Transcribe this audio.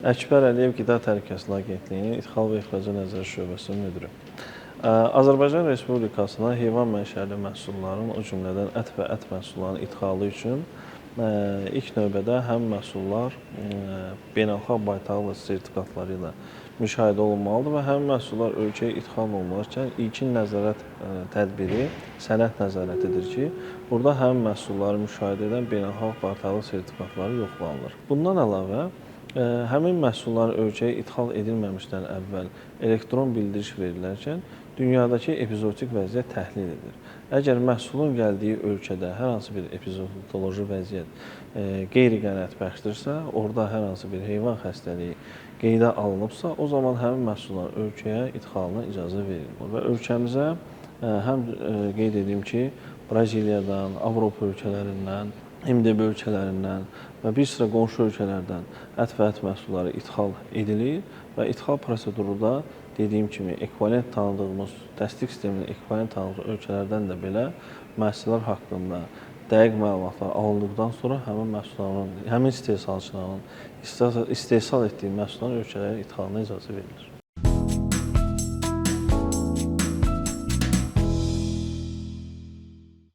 Əkbər Əliyev Qida Təhlükəsizliyi Agentliyinin İdxal və İxracat Nəzarət Şöbəsinin müdiri. Azərbaycan Respublikasına heyvan mənşəli məhsulların, o cümlədən ət və ət məhsullarının idxalı üçün ilk növbədə həmin məhsullar beynəlxalq baytarlıq sertifikatları ilə müşahidə olunmalıdır və həmin məhsullar ölkəyə idxal olunarkən ilkin nəzarət tədbiri sənəd nəzarətidir ki, burada həmin məhsulları müşahidə edən beynəlxalq baytarlıq sertifikatları yoxlanılır. Bundan əlavə, həmin məhsullar ölkəyə idxal edilməmişdən əvvəl elektron bildiriş verilərkən dünyadakı epizootik vəziyyət təhlil edilir. Əgər məhsulun gəldiyi ölkədə hər hansı bir epizootioloji vəziyyət qeyri-qənaətbəxşdirsə, orada hər hansı bir heyvan xəstəliyi qeydə alınıbsa, o zaman həmin məhsullar ölkəyə idxalına icazə verilir. Və ölkəmizə həm qeyd edeyim ki, Braziliyadan, Avropa ölkələrindən, MDB ölkələrindən və bir sıra qonşu ölkələrdən ət və ət məhsulları idxal edilir və idxal proseduru da dediyim kimi ekvivalent tanıdığımız, təsdiq sisteminin ekvivalent tanıdığımız ölkələrdən də belə məhsullar haqqında dəqiq məlumatlar alındıqdan sonra həmin məhsulların, həmin istehsalçıların istehsal etdiyi məhsulların ölkələrə idxalına icazə verilir.